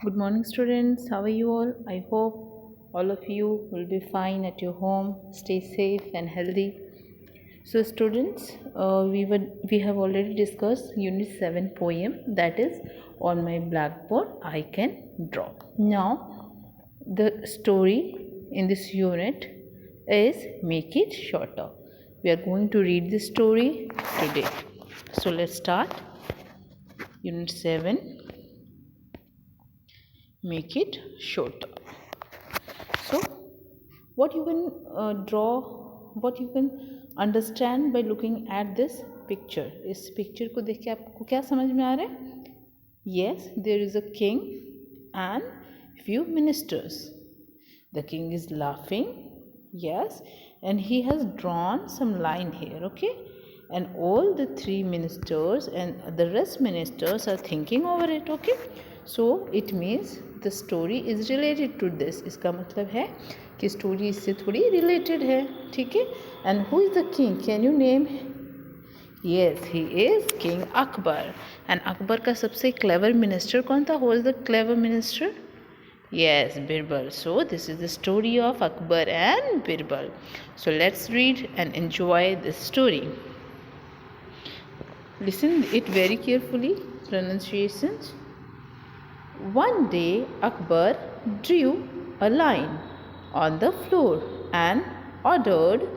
Good morning, students. How are you all? I hope all of you will be fine at your home. Stay safe and healthy. So, students, we have already discussed Unit 7 poem, that is, on my blackboard I can draw. Now, the story in this unit is Make It Shorter. We are going to read this story today. So, let's start. Unit 7, Make It Shorter. So, what you can draw, what you can understand by looking at this picture. इस picture को देख के आपको क्या समझ में आ रहा है? Yes, there is a king and few ministers. The king is laughing, yes, and he has drawn some line here, okay? And all the three ministers and the rest ministers are thinking over it, okay? So it means the story is related to this. इसका मतलब है कि story इससे थोड़ी related है, ठीक है? And who is the king? Can you name? Yes, he is King Akbar. And Akbar का सबसे clever minister कौन था? Who was the clever minister? Yes, Birbal. So this is the story of Akbar and Birbal. So let's read and enjoy this story. Listen it very carefully. Pronunciations. One day Akbar drew a line on the floor and ordered,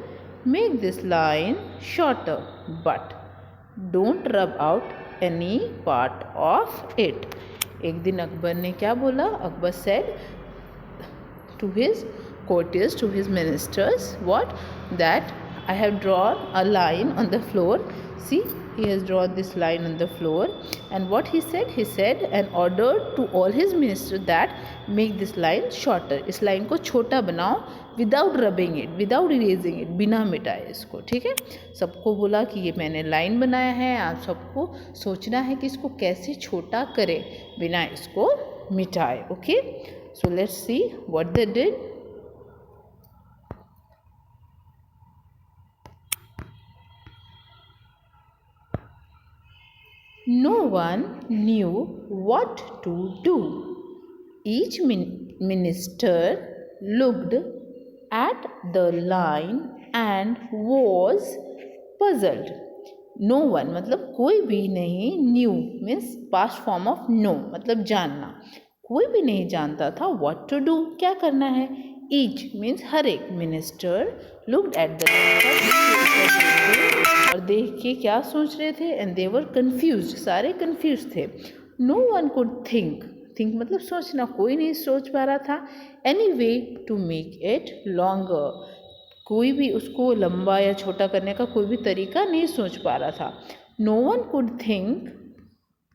make this line shorter, but don't rub out any part of it. एक दिन अकबर ने क्या बोला? Akbar said to his courtiers, to his ministers, what? That I have drawn a line on the floor. See, he has drawn this line on the floor. And what he said? He said and ordered to all his ministers that make this line shorter. इस line को छोटा बनाओ without rubbing it, without erasing it, बिना मिटाए इसको, ठीक है? सबको बोला कि ये मैंने line बनाया है, आप सबको सोचना है कि इसको कैसे छोटा करें बिना इसको मिटाए, okay? So let's see what they did. No one knew what to do. Each minister looked at the line and was puzzled. No one मतलब कोई भी नहीं, knew means past form of know मतलब जानना, कोई भी नहीं जानता था व्हाट टू डू, क्या करना है. ईच मीन्स हर एक मिनिस्टर लुक्ड एट द और देख के क्या सोच रहे थे, एंड दे वर कंफ्यूज्ड, सारे कंफ्यूज थे. No one could think, think मतलब सोचना, कोई नहीं सोच पा रहा था. Any way to make it longer, कोई भी उसको लंबा या छोटा करने का कोई भी तरीका नहीं सोच पा रहा था. No one could think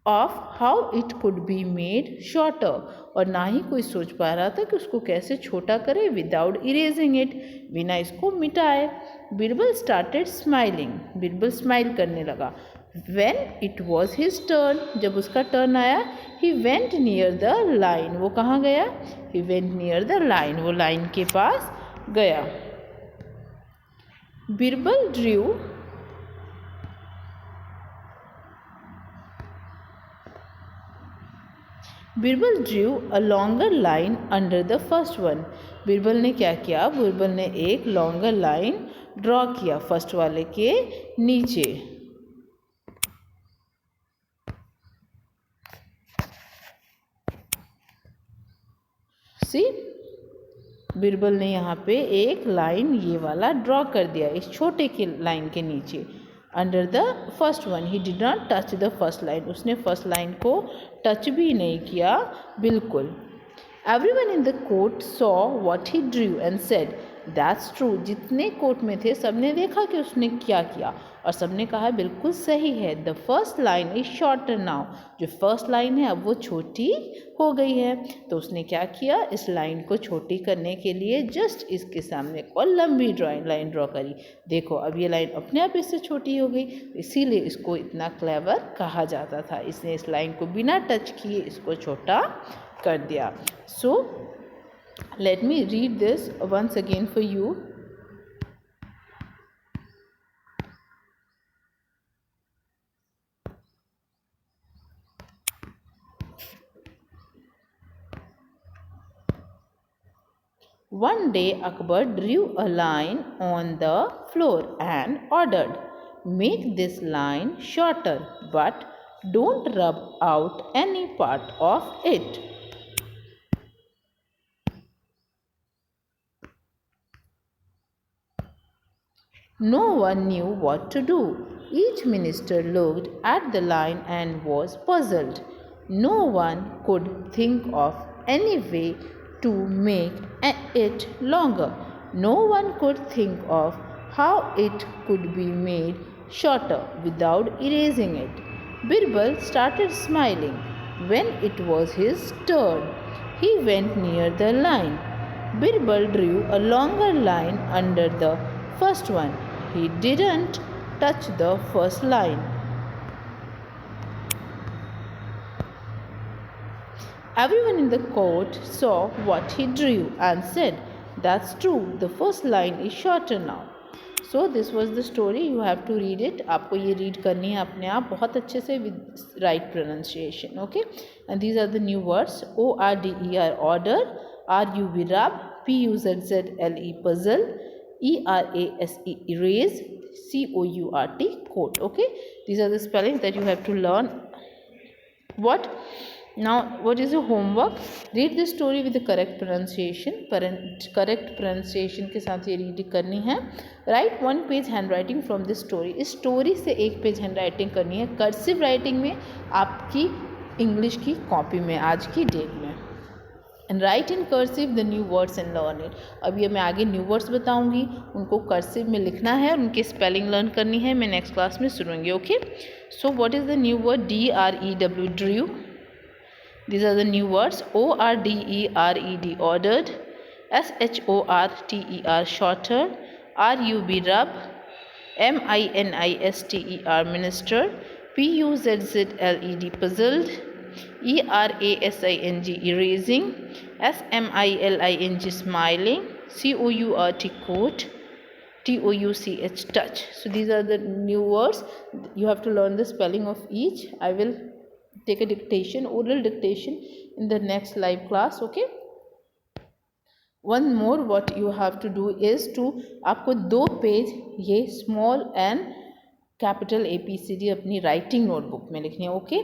of how it could be made shorter, और ना ही कोई सोच पा रहा था कि उसको कैसे छोटा करे विदाउट इरेजिंग इट, बिना इसको मिटाए. Birbal started smiling, Birbal smile करने लगा. When it was his turn, जब उसका टर्न आया, he went near the line, वो कहाँ गया? He went near the line, वो लाइन के पास गया. Birbal drew Birbal drew a longer line under the first one. Birbal ने क्या किया? बिरबल ने एक लॉन्गर लाइन ड्रॉ किया फर्स्ट वाले के नीचे. सी, बिरबल ने यहाँ पे एक लाइन ये वाला ड्रॉ कर दिया इस छोटे के लाइन के नीचे. Under the first one, he did not touch the first line, उसने फर्स्ट लाइन को टच भी नहीं किया बिल्कुल. Everyone in the court saw what he Drew and said that's true. जितने कोर्ट में थे सबने देखा कि उसने क्या किया, और सबने कहा बिल्कुल सही है. The first line is shorter now, जो फर्स्ट लाइन है अब वो छोटी हो गई है. तो उसने क्या किया? इस लाइन को छोटी करने के लिए जस्ट इसके सामने को लंबी लाइन ड्रॉ करी. देखो अब ये लाइन अपने आप इससे छोटी हो गई, इसीलिए इसको इतना क्लेवर कहा जाता था. इसने इस लाइन को बिना टच किए इसको छोटा कर दिया. सो let me read this once again for you. One day Akbar drew a line on the floor and ordered, "Make this line shorter, but don't rub out any part of it." No one knew what to do. Each minister looked at the line and was puzzled. No one could think of any way to make it longer. No one could think of how it could be made shorter without erasing it. Birbal started smiling. When it was his turn, he went near the line. Birbal drew a longer line under the first one. He didn't touch the first line. Everyone in the court saw what he drew and said, "That's true, the first line is shorter now." So this was the story. You have to read it. आपको ये read करनी है अपने आप बहुत अच्छे से with right pronunciation. Okay, and these are the new words: ORDER order, RUB rub, PUZZLE puzzle, ERASE erase, COURT coat. Okay, these are the spellings that you have to learn. What is your homework? Read this story with the correct pronunciation. Correct pronunciation के साथ ये read करनी है. Write one page handwriting from this story. इस story से एक page handwriting करनी है कर्सिव राइटिंग में, आपकी इंग्लिश की कॉपी में आज की डेट में. And right in cursive the new words and learn it. अभी मैं आगे न्यू वर्ड्स बताऊंगी, उनको कर्सिव में लिखना है और उनकी स्पेलिंग लर्न करनी है. मैं नेक्स्ट क्लास में सुनूंगी. Okay, so what is the new word? DREW drew. These are the new words: ORDERED ordered, SHORTER shorter, RUB rub, MINISTER minister, PUZZLED puzzled, ERASING erasing, SMILING smiling, COURT coat, TOUCH touch. So these are the new words. You have to learn the spelling of each. I will take a dictation, oral dictation in the next live class. Okay, one more what you have to do is to आपको 2 page ये small and capital ABCD अपनी writing notebook में लिखनी है. Okay,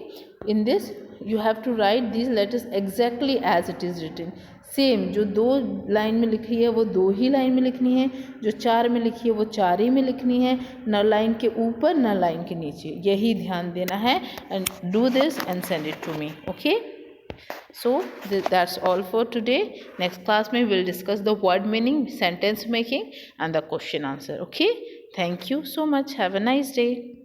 in this you have to write these letters exactly as it is written. Same जो 2 line में लिखी है वो 2 ही लाइन में लिखनी है, जो 4 में लिखी है वो 4 ही में लिखनी है, न लाइन के ऊपर न लाइन के नीचे. यही ध्यान देना है. And do this and send it to me. Okay, so that's all for today. Next class में we'll discuss the word meaning, sentence making and the question answer. Okay, thank you so much. Have a nice day.